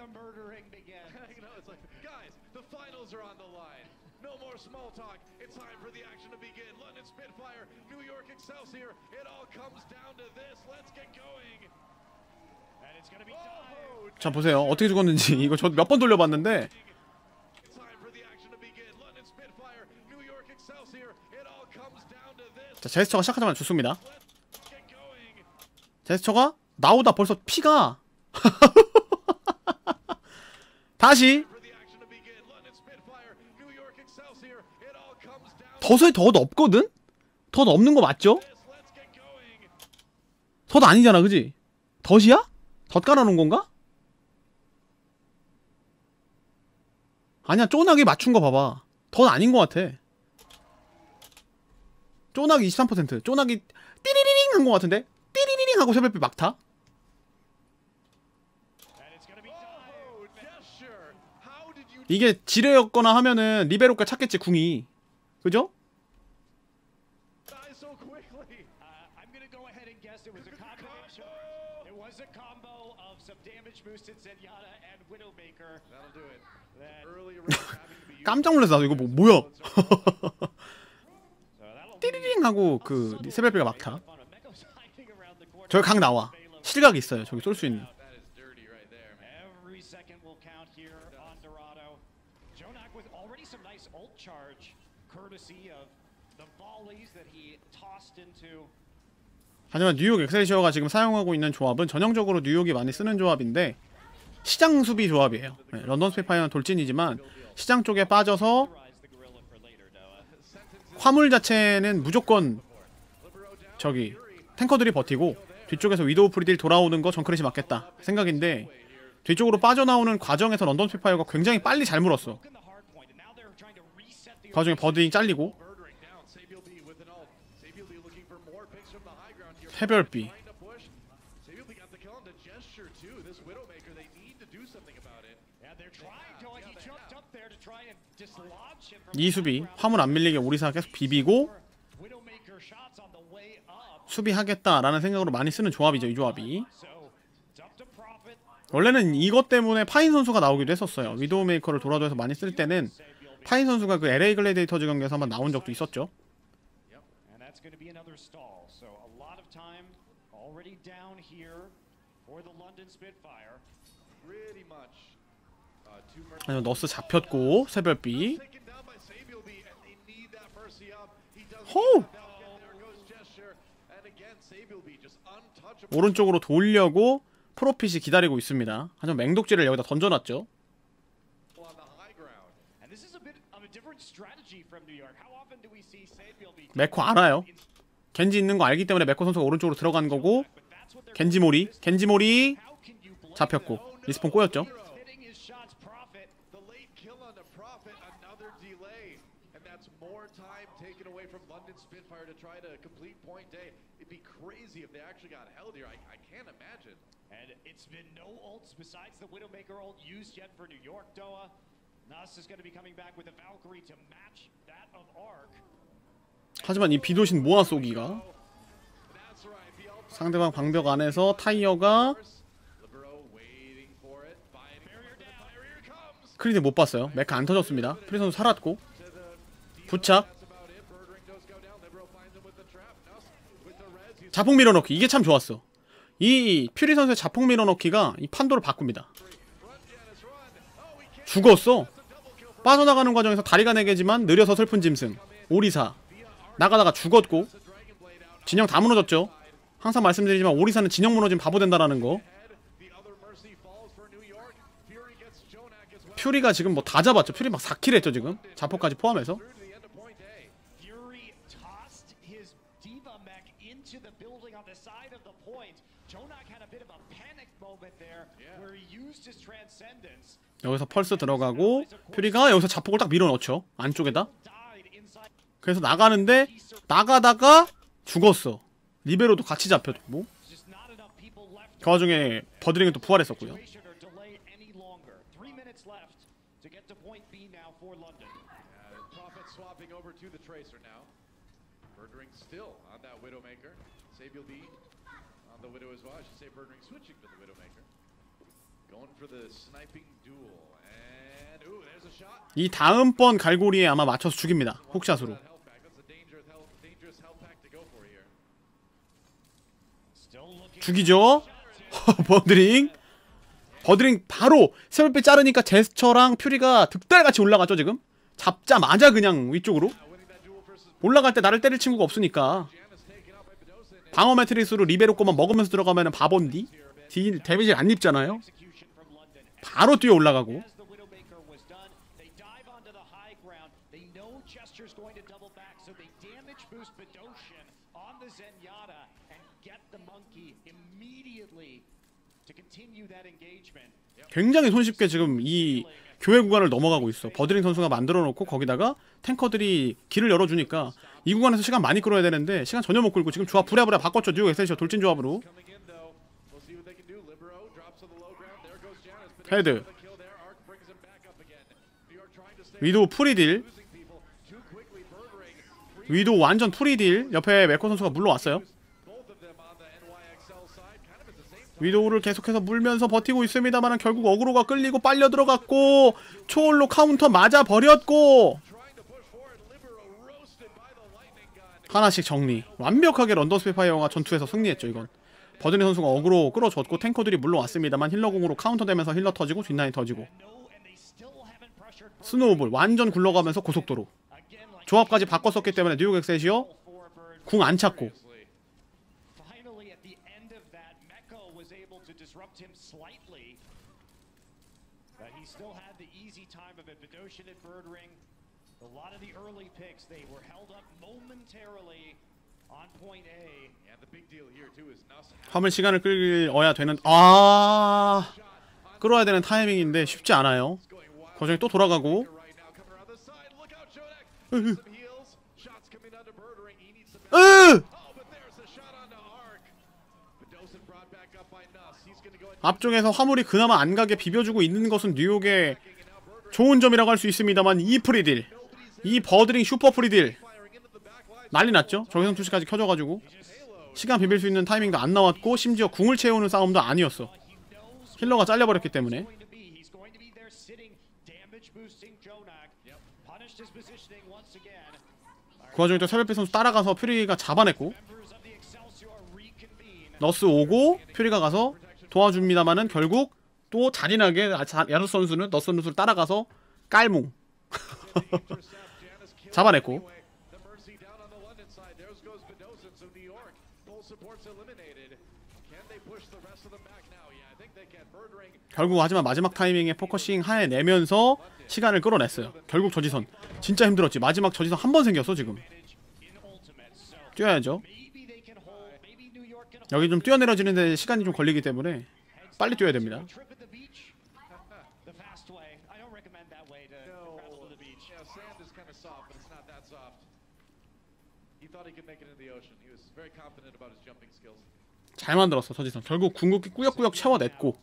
the murdering begins. You know, it's like, guys, the finals are on the line. No more small talk. It's time for the action to begin. London Spitfire, New York Excelsior. It all comes down to this. Let's get going. And it's gonna be time. 자 보세요 어떻게 죽었는지. 이거 저 몇 번 돌려봤는데. It's time for the action to begin. London Spitfire, New York Excelsior. It all comes down to this. 자 제스처가 시작하자마자 죽습니다. Let's get going. 제스처가 나오다 벌써 피가 다시 For the action to begin. London Spitfire, New York Excelsior. It all comes down to 덫에 덫 없거든? 덫 없는 거 맞죠? this. Let's get going. 덫 아니잖아 그지? 덫이야? 덫 깔아놓은 건가? 아니야 쪼나기 맞춘 거 봐봐. 덫 아닌 거 같아. 쪼나기 23%, 쪼나기 띠리리링 한 거 같은데? 띠리리링 하고 쉐벨비 막타? And it's gonna be Oh, time. gesture. How did you 이게 지뢰였거나 하면은 리베로가 찾겠지 궁이. 그죠? die so quickly? I'm gonna go ahead and guess it was a combination. It was a combo of some damage boosted Zenyatta and Widowmaker. That'll do it. That Early round having to be used. 깜짝 놀랐어. 나도 이거 뭐야? so that'll 띠리링 하고 그 쉐벨비가 막타. fun of Mecho's hiding around the corner. 저기 각 나와. 실각이 있어요. 저기 쏠 수 있는. That is dirty right there, man. Every second will count here on Dorado. Jonak with already some nice ult charge, courtesy of the volleys that he tossed into. 하지만 뉴욕 엑셀시어가 지금 사용하고 있는 조합은 전형적으로 뉴욕이 많이 쓰는 조합인데 시장 수비 조합이에요. 네, 런던 스피파이어는 돌진이지만 시장 쪽에 빠져서 Rise the gorilla for later, Doa. 화물 자체는 무조건 저기 탱커들이 버티고 뒤쪽에서 위도우 프리딜 돌아오는 거 정크렛이 맞겠다 생각인데 뒤쪽으로 빠져나오는 과정에서 런던 스피파이어가 굉장히 빨리 잘 물었어. Broken the hard point, and now they're trying to reset the 그 와중에 버드잉 잘리고 Murdering down. Sabiel B with an ult. Sabiel B looking for more picks from the high ground here. 해별비. Trying to push. Sabiel B got the kill on the gesture too. This Widowmaker, they need to do something about it. Yeah, they're trying to. He jumped up there to try and dislodge him from 이 수비 화물 안 밀리게 오리사가 계속 비비고 Widowmaker shots on the way up. 수비하겠다라는 생각으로 많이 쓰는 조합이죠. 이 조합이. So it's up to Prophet. 원래는 이것 때문에 파인 선수가 나오기도 했었어요. 위도우 메이커를 도라도에서 많이 쓸 때는 파인 선수가 그 LA 글래디에이터즈 경기에서 한번 나온 적도 있었죠. And that's going to be another stall. So a lot of time already down here for the London Spitfire. Pretty much. Two 아니면 너스 잡혔고 새별비. taken down by Sabiel B, and they need that mercy up. He does. 호우! There goes gesture, and again Sabiel B just untouchable. 오른쪽으로 돌려고 프로핏이 기다리고 있습니다. 하지만 맹독질을 여기다 던져놨죠. On the high ground. And this is a bit of a different strategy from New York. How often do we see Sabiel be 메코 알아요. 겐지 있는 거 알기 때문에 메코 선수가 오른쪽으로 들어간 거고 겐지모리 How can you blame 잡혔고 them? 리스폰 꼬였죠. Hitting his shots, Prophet. The late kill on the Prophet, another delay. And that's more time taken away from London Spitfire to try to complete point A. It'd be crazy if they actually got held here. I can't imagine. And it's been no ults besides the Widowmaker ult used yet for New York, Doa. Nas is going to be coming back with a Valkyrie to match that of Arc. 하지만 이 비도신 모아 쏘기가 That's right. The ult 상대방 방벽 안에서 타이어가 Libero waiting for it. Fighting for the fire. Here it comes. 크리드 못 봤어요. 메카 안 터졌습니다. 프리 선수 살았고 부착 That's about it. Birdring does go down. Libero finds him with the trap. Nuss with the res. He's 자폭 밀어넣기 이게 참 좋았어. 이 퓨리 선수의 자폭 밀어넣기가 이 판도를 바꿉니다. run, Janice, run. Oh, he can't. 죽었어. 빠져나가는 과정에서 다리가 4개지만 느려서 슬픈 짐승 오리사 나가다가 죽었고 진영 다 무너졌죠. 항상 말씀드리지만 오리사는 진영 무너지면 바보 된다라는 거. The other mercy falls for New York. Fury gets Jonak as well. 퓨리가 지금 뭐 다 잡았죠. 퓨리 막 4킬 했죠 지금. 자폭까지 포함해서. Through to the end of point A. Fury tossed his Diva mech into the building on the side of the point. Jonak had a bit of a panic moment there where he used his transcendence. 여기서 펄스 들어가고 퓨리가 여기서 자폭을 딱 밀어넣죠. 안쪽에다. Died inside. 그래서 나가는데 나가다가 죽었어. 리베로도 같이 잡혔고 Just not enough people left 그 와중에 버드링은 또 부활했었고요. situation or delay any longer. 3 minutes left to get to point B now for London. Prophet swapping over to the Tracer now. Birdring still on that Widowmaker. Sabiel B on the Widow as well. I should say Birdring switching to the Widowmaker. 이 다음번 갈고리에 아마 맞춰서 죽입니다. 훅샷으로. 죽이죠. 버드링. 버드링 바로 세월배 자르니까 제스처랑 퓨리가 득달같이 올라갔죠 지금. 잡자마자 그냥 위쪽으로. 올라갈 때 나를 때릴 친구가 없으니까 방어 매트리스로 리베로 거만 먹으면서 들어가면은 바본디. 데미지를 안 입잖아요. 바로 뛰어 올라가고. 굉장히 손쉽게 지금 이 교회 구간을 넘어가고 있어. 버드링 선수가 만들어 놓고 거기다가 탱커들이 길을 열어주니까 이 구간에서 시간 많이 끌어야 되는데 시간 전혀 못 끌고 지금 조합 부랴부랴 바꿨죠. 뉴욕 엑셀시어 돌진 조합으로. 헤드. 위도우 프리딜. 위도우 완전 프리딜. 옆에 메코 선수가 물러왔어요. 위도우를 계속해서 물면서 버티고 있습니다만 결국 어그로가 끌리고 빨려 들어갔고 초월로 카운터 맞아 버렸고 하나씩 정리. 완벽하게 런던 스피파이어가 전투에서 승리했죠. 이건 버드니 선수가 어그로 끌어줬고 탱커들이 물러왔습니다만 힐러공으로 카운터 되면서 힐러 터지고 뒷라인 터지고 스노우볼 완전 굴러가면서 고속도로 조합까지 바꿨었기 때문에 뉴욕 엑셀시어 궁 안 찾고 화물 시간을 끌어야 되는 끌어야 되는 타이밍인데 쉽지 않아요. 거정이 또 돌아가고 앞쪽에서 화물이 그나마 안 가게 비벼주고 있는 것은 뉴욕의 좋은 점이라고 할 수 있습니다만 이 프리딜, 이 버드링 슈퍼 프리딜 난리 났죠? 정해성 투시까지 켜져가지고 시간 비빌 수 있는 타이밍도 안 나왔고 심지어 궁을 채우는 싸움도 아니었어. 힐러가 잘려버렸기 때문에. 그 와중에 또 세벨피 선수 따라가서 퓨리가 잡아냈고 너스 오고 퓨리가 가서 도와줍니다만은 결국 또 잔인하게 야누스 선수는 너스 선수를 따라가서 깔뭉 잡아냈고 결국 하지만 마지막 타이밍에 포커싱 하에 내면서 시간을 끌어냈어요. 결국 저지선 진짜 힘들었지. 마지막 저지선 한 번 생겼어 지금. 뛰어야죠. 여기 좀 뛰어내려지는데 시간이 좀 걸리기 때문에 빨리 뛰어야 됩니다. 잘 만들었어 저지선. 결국 궁극기 꾸역꾸역 채워냈고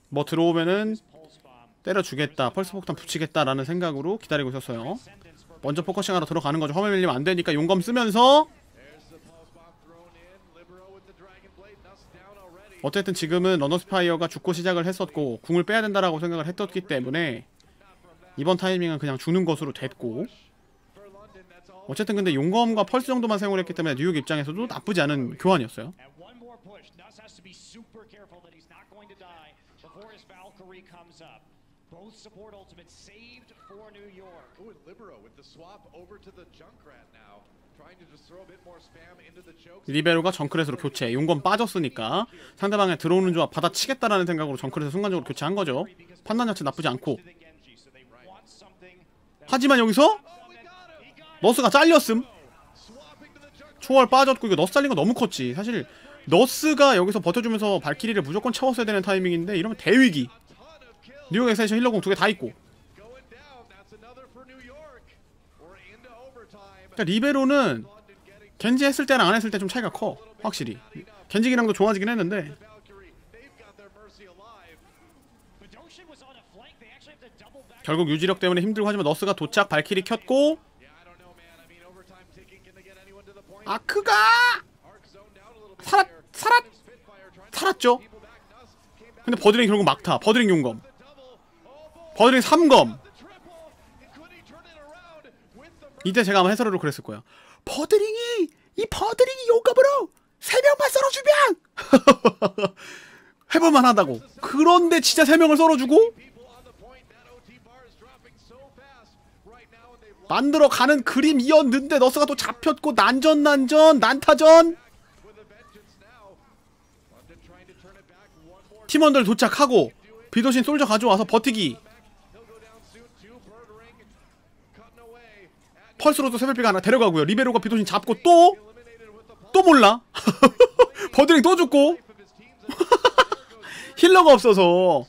뭐 들어오면은 때려주겠다, 펄스 폭탄 붙이겠다라는 생각으로 기다리고 있었어요. 먼저 포커싱하러 들어가는 거죠. 화면 밀리면 안 되니까 용검 쓰면서 어쨌든 지금은 런던 스파이어가 죽고 시작을 했었고 궁을 빼야 된다라고 생각을 했었기 때문에 이번 타이밍은 그냥 죽는 것으로 됐고 어쨌든 근데 용검과 펄스 정도만 사용을 했기 때문에 뉴욕 입장에서도 나쁘지 않은 교환이었어요. 리베로가 정크렛으로 교체. 용검 빠졌으니까 상대방에 들어오는 조합 받아치겠다라는 생각으로 정크렛을 순간적으로 교체한 거죠. 판단 자체 나쁘지 않고. 하지만 여기서 너스가 잘렸음. 초월 빠졌고 이거 너스 잘린 거 너무 컸지. 사실 너스가 여기서 버텨주면서 발키리를 무조건 채웠어야 되는 타이밍인데 이러면 대위기. 뉴욕 엑셀시어 힐러공 2개 다 있고. 그러니까 리베로는 겐지 했을 때랑 안 했을 때 좀 차이가 커. 확실히 겐지 기량도 좋아지긴 했는데 결국 유지력 때문에 힘들고 하지만 너스가 도착 발키리 켰고 아크가 살았죠. 근데 버드링이 결국 막타. 버드링 용검. 버드링 3검. 이때 제가 아마 해설으로 그랬을 거야. 버드링이 용검으로 3명만 썰어주면 해볼만 하다고. 그런데 진짜 3명을 썰어주고 만들어 가는 그림이었는데 너스가 또 잡혔고 난타전 팀원들 도착하고 비도신 솔저 가져와서 버티기. 펄스로도 세벨피가 하나 데려가고요. 리베로가 비도신 잡고 또 몰라. 버드링 또 죽고. 힐러가 없어서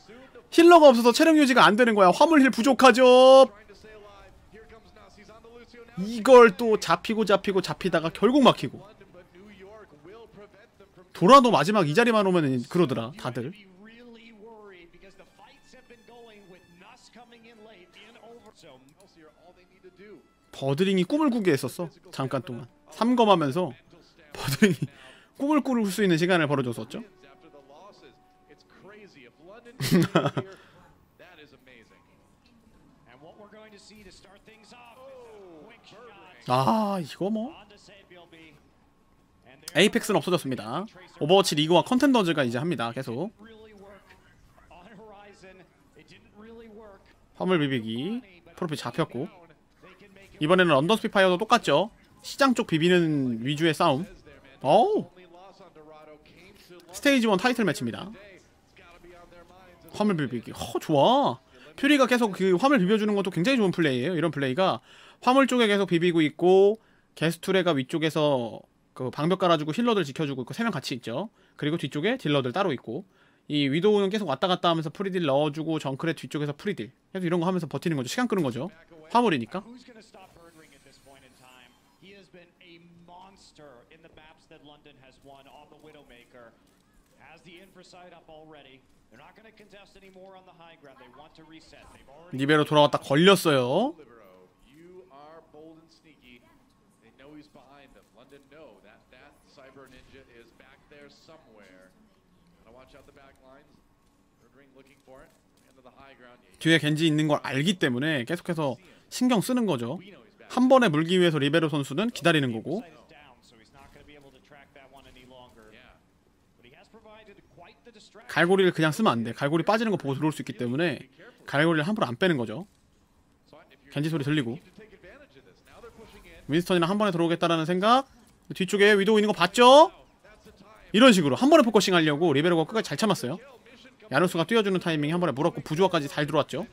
체력 유지가 안 되는 거야. 화물 힐 부족하죠. 이걸 또 잡히다가 결국 막히고. 도라도 마지막 이 자리만 오면 그러더라 다들. 버드링이 꿈을 꾸게 했었어. 잠깐 동안 3검 하면서 버드링이 꿈을 꿀 수 있는 시간을 벌어줬었죠. 아 이거 뭐 에이펙스는 없어졌습니다. 오버워치 리그와 컨텐더즈가 이제 합니다. 계속 화물 비비기 프로필 잡혔고, 이번에는 런던 스피파이어도 똑같죠. 시장 쪽 비비는 위주의 싸움. 어우, 스테이지 1 타이틀 매치입니다. 화물 비비기 좋아. 퓨리가 계속 그 화물 비벼주는 것도 굉장히 좋은 플레이예요. 이런 플레이가 화물 쪽에 계속 비비고 있고, 게스투레가 위쪽에서 그 방벽 깔아주고 힐러들 지켜주고 있고 3명 같이 있죠. 그리고 뒤쪽에 딜러들 따로 있고, 이 위도우는 계속 왔다갔다 하면서 프리딜 넣어주고 정크레 뒤쪽에서 프리딜 계속 이런거 하면서 버티는 거죠. 시간 끄는 거죠. 화물이니까. 리베로 돌아왔다 걸렸어요. 뒤에 겐지 있는 걸 알기 때문에 계속해서 신경 쓰는 거죠. 한 번에 물기 위해서 리베로 선수는 기다리는 거고. 갈고리를 그냥 쓰면 안 돼. 갈고리 빠지는 거 보고 들어올 수 있기 때문에 갈고리를 함부로 안 빼는 거죠. 겐지 소리 들리고. 윈스턴이랑 한 번에 들어오겠다라는 생각. 뒤쪽에 위도우 있는 거 봤죠? 이런 식으로 한 번에 포커싱 하려고 리베로가 끝까지 잘 참았어요. 야누스가 뛰어주는 타이밍에 한 번에 물었고 부조화까지 잘 들어왔죠.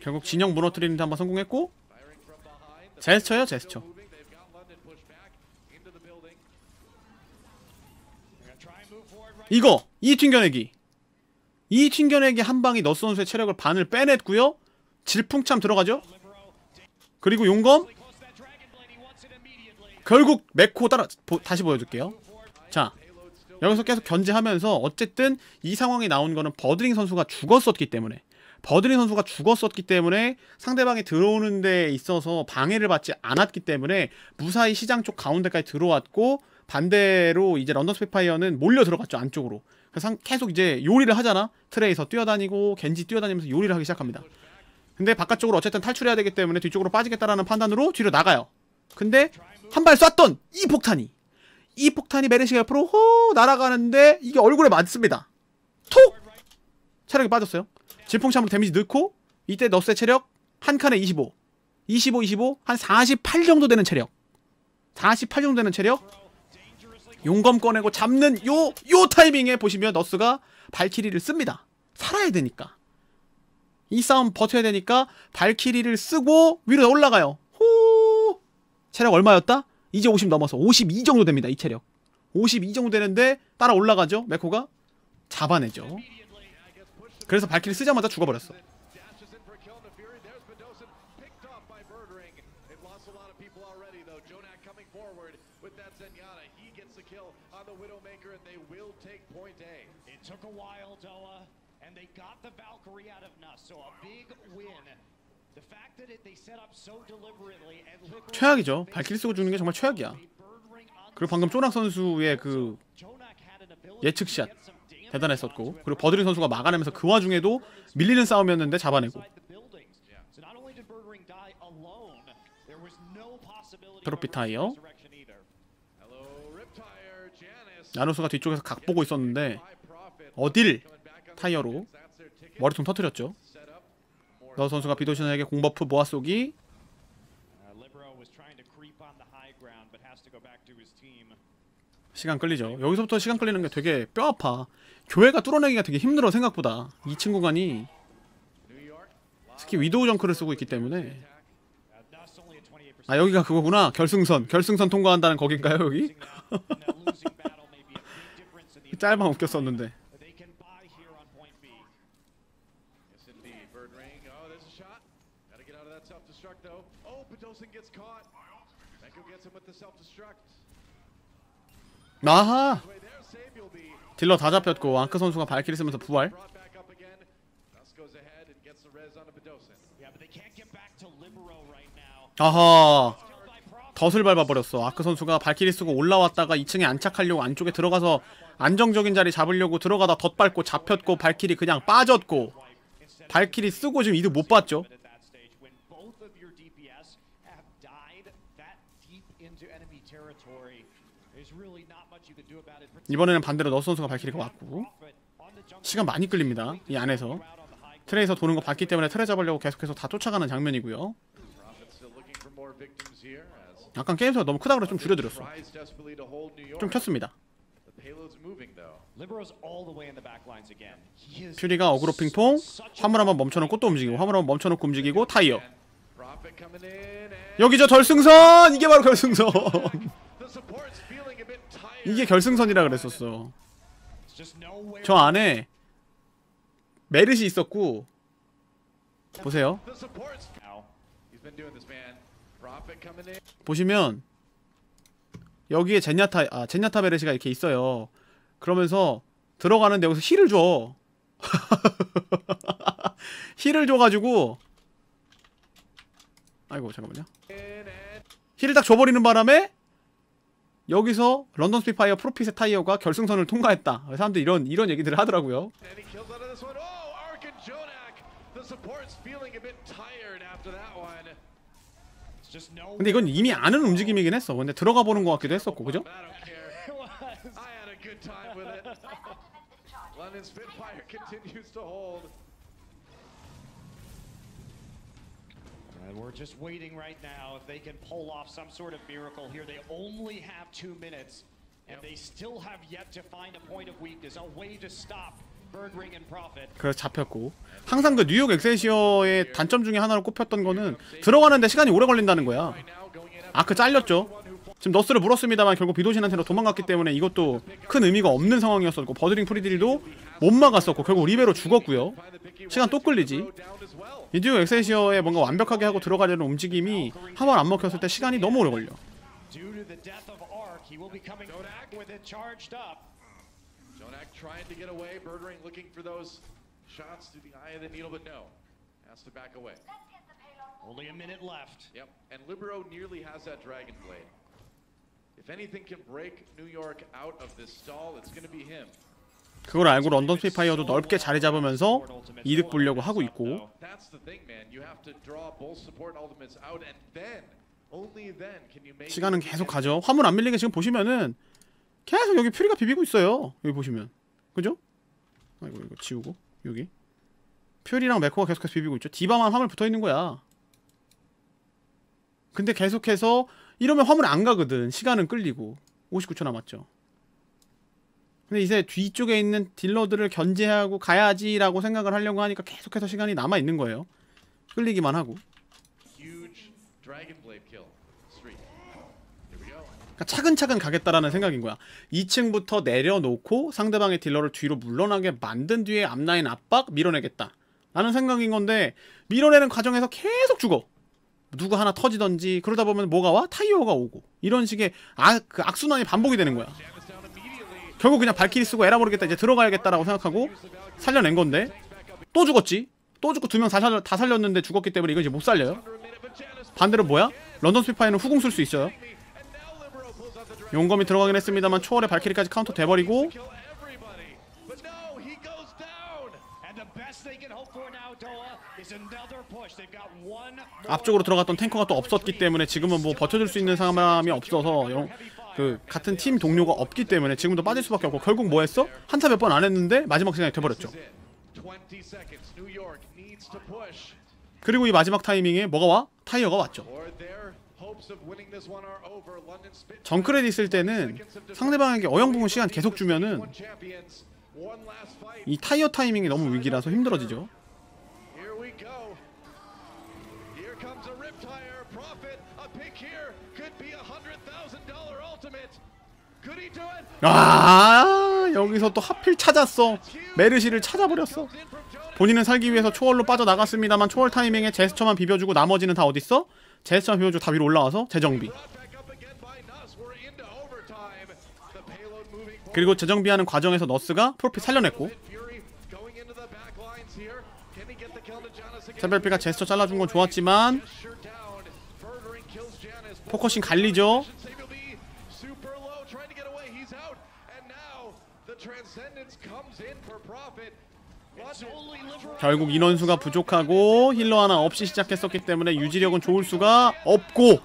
결국 진영 무너뜨리는데 한번 성공했고, 제스처요 제스처. 이거 이 튕겨내기 한 방이 너스 선수의 체력을 반을 빼냈고요. 질풍참 들어가죠. 그리고 용검. 결국 메코 따라 다시 보여줄게요. 자, 여기서 계속 견제하면서 어쨌든 이 상황이 나온 거는 버드링 선수가 죽었었기 때문에, 상대방이 들어오는 데 있어서 방해를 받지 않았기 때문에 무사히 시장 쪽 가운데까지 들어왔고, 반대로 이제 런던 스피파이어는 몰려 들어갔죠, 안쪽으로. 그래서 계속 이제 요리를 하잖아. 트레이서 뛰어다니고 겐지 뛰어다니면서 요리를 하기 시작합니다. 근데 바깥쪽으로 어쨌든 탈출해야 되기 때문에 뒤쪽으로 빠지겠다라는 판단으로 뒤로 나가요. 근데 한 발 쐈던 이 폭탄이 메르시가 옆으로 날아가는데 이게 얼굴에 맞습니다. 톡! 체력이 빠졌어요. 질풍참으로 데미지 넣고, 이때 너스의 체력 한 칸에 25 한 48 정도 되는 체력, 용검 꺼내고 잡는 요 타이밍에 보시면 너스가 발키리를 씁니다. 살아야 되니까, 이 싸움 버텨야 되니까 발키리를 쓰고 위로 올라가요. 체력 얼마였다? 이제 50 넘어서 52 정도 됩니다. 이 체력 52 정도 되는데 따라 올라가죠. 메코가 잡아내죠. 그래서 발키리 쓰자마자 죽어버렸어. 최악이죠. 발키리 쓰고 죽는 게 정말 최악이야. 그리고 방금 쪼낙 선수의 그 예측샷 대단했었고, 그리고 버드링 선수가 막아내면서 그 와중에도 밀리는 싸움이었는데 잡아내고. 트로피 타이어. 나누스가 뒤쪽에서 각 보고 있었는데 어딜 타이어로 머리통 터뜨렸죠. 너 선수가 비도신에게 공버프 모아 쏘기. 시간 끌리죠. 여기서부터 시간 끌리는 게 되게 뼈 아파. 교회가 뚫어내기가 되게 힘들어 생각보다. 2층 구간이 특히 위도우 정크를 쓰고 있기 때문에. 아, 여기가 그거구나. 결승선 통과한다는 거긴가요 여기? 짧아 웃겼었는데. 아하! 딜러 다 잡혔고 앙크 선수가 발키리 쓰면서 부활. 아하! 덫을 밟아버렸어. 아크 선수가 발키리 쓰고 올라왔다가 2층에 안착하려고 안쪽에 들어가서 안정적인 자리 잡으려고 들어가다 덫 밟고 잡혔고 발키리 그냥 빠졌고, 발키리 쓰고 지금 이득 못 봤죠. 이번에는 반대로 너스 선수가 발키리가 왔고 시간 많이 끌립니다. 이 안에서 트레에서 도는 거 봤기 때문에 트레 잡으려고 계속해서 다 쫓아가는 장면이고요. 약간 게임 소리가 너무 크다 그래서 좀 줄여드렸어. 좀 켰습니다. 퓨리가 어그로 핑퐁, 화물 한번 멈춰놓고 또 움직이고, 화물 한번 멈춰놓고 움직이고, 타이어. 여기죠 결승선! 이게 바로 결승선! 이게 결승선이라 그랬었어. 저 안에 메르시 있었고, 보세요. 보시면 여기에 젠야타 메르시가 이렇게 있어요. 그러면서 들어가는데 여기서 힐을 줘. 힐을 줘가지고, 아이고 잠깐만요. 힐을 딱 줘버리는 바람에 여기서 런던 스피파이어 프로핏의 타이어가 결승선을 통과했다. 사람들이 이런 얘기들을 하더라고요. 근데 이건 이미 아는 움직임이긴 했어. 근데 들어가 보는 것 같기도 했었고, 그죠? We're just waiting right now if they can pull off some sort of miracle here. They only have 2 minutes, and they still have yet to find a point of weakness, a way to stop Birdring and Prophet. 그래서 잡혔고, 항상 그 뉴욕 엑셀시어의 단점 중에 하나로 꼽혔던 거는 들어가는데 시간이 오래 걸린다는 거야. 아크 잘렸죠. 지금 너스를 물었습니다만 결국 비도신한테로 도망갔기 때문에 이것도 큰 의미가 없는 상황이었었고, 버드링 프리딜도 못 막았었고 결국 리베로 죽었고요. 시간 또 끌리지. 이 뉴욕 엑셀시어에 뭔가 완벽하게 하고 들어가려는 움직임이 한 번 안 먹혔을 때 시간이 너무 오래 걸려. Only a minute left. Yep, and Libero nearly has that Dragon Blade. If anything can break New York out of this stall, it's going to be him. 그걸 알고 런던 스피파이어도 넓게 자리 잡으면서 이득 보려고 하고 있고. 시간은 계속 가죠. 화물 안 밀리게 지금 보시면은 계속 여기 퓨리가 비비고 있어요. 여기 보시면, 그죠? 아이고 이거 지우고 여기 퓨리랑 메코가 계속해서 비비고 있죠. 디바만 화물 붙어 있는 거야. 근데 계속해서 이러면 화물 안 가거든. 시간은 끌리고. 59초 남았죠. 근데 이제 뒤쪽에 있는 딜러들을 견제하고 가야지라고 생각을 하려고 하니까 계속해서 시간이 남아 있는 거예요. 끌리기만 하고. 그러니까 차근차근 가겠다라는 생각인 거야. 2층부터 내려놓고 상대방의 딜러를 뒤로 물러나게 만든 뒤에 앞라인 압박 밀어내겠다 라는 생각인 건데, 밀어내는 과정에서 계속 죽어. 누가 하나 터지던지, 그러다 보면 뭐가 와? 타이어가 오고. 이런 식의 그 악순환이 반복이 되는 거야. 결국 그냥 발키리 쓰고 에라 모르겠다, 이제 들어가야겠다라고 생각하고 살려낸 건데 또 죽었지. 또 죽고 2명 다 살렸는데 죽었기 때문에 이거 이제 못 살려요. 반대로 뭐야? 런던 스피파이어는 후궁 쓸 수 있어요. 용검이 들어가긴 했습니다만 초월에 발키리까지 카운터 돼버리고 앞쪽으로 들어갔던 탱커가 또 없었기 때문에 지금은 뭐 버텨줄 수 있는 사람이 없어서 그 같은 팀 동료가 없기 때문에 지금도 빠질 수밖에 없고 결국 뭐 했어? 한타 몇 번 안 했는데 마지막 시간에 돼버렸죠. 그리고 이 마지막 타이밍에 뭐가 와? 타이어가 왔죠. 정크레디 있을 때는 상대방에게 어영부은 시간 계속 주면은 이 타이어 타이밍이 너무 위기라서 힘들어지죠. 아, 여기서 또 하필 찾았어. 메르시를 찾아버렸어. 본인은 살기 위해서 초월로 빠져나갔습니다만 초월 타이밍에 제스처만 비벼주고 나머지는 다 어딨어? 제스처만 비벼주고 다 위로 올라와서 재정비. 그리고 재정비하는 과정에서 너스가 프로필 살려냈고, 세벨피가 제스처 잘라준 건 좋았지만 포커싱 갈리죠. 결국 인원수가 부족하고 힐러 하나 없이 시작했었기 때문에 유지력은 좋을 수가 없고,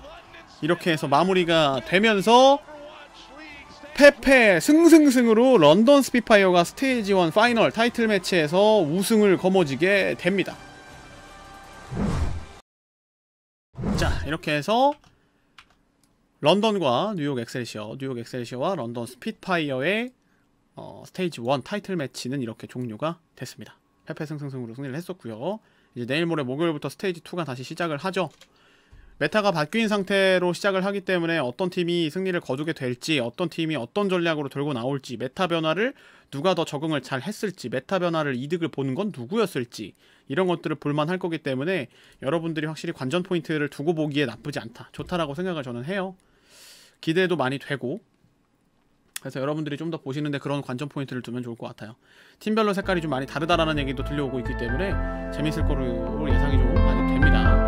이렇게 해서 마무리가 되면서 패패 승승승으로 런던 스피파이어가 스테이지 1 파이널 타이틀 매치에서 우승을 거머쥐게 됩니다. 자, 이렇게 해서 런던과 뉴욕 엑셀시어와 런던 스피파이어의 스테이지 1 타이틀 매치는 이렇게 종료가 됐습니다. 패패승승승으로 승리를 했었고요. 이제 내일 모레 목요일부터 스테이지 2가 다시 시작을 하죠. 메타가 바뀐 상태로 시작을 하기 때문에 어떤 팀이 승리를 거두게 될지, 어떤 팀이 어떤 전략으로 들고 나올지, 메타 변화를 누가 더 적응을 잘 했을지, 메타 변화를 이득을 보는 건 누구였을지, 이런 것들을 볼만할 거기 때문에 여러분들이 확실히 관전 포인트를 두고 보기에 나쁘지 않다, 좋다라고 생각을 저는 해요. 기대도 많이 되고, 그래서 여러분들이 좀 더 보시는데 그런 관전 포인트를 두면 좋을 것 같아요. 팀별로 색깔이 좀 많이 다르다라는 얘기도 들려오고 있기 때문에 재밌을 거로 예상이 좀 많이 됩니다.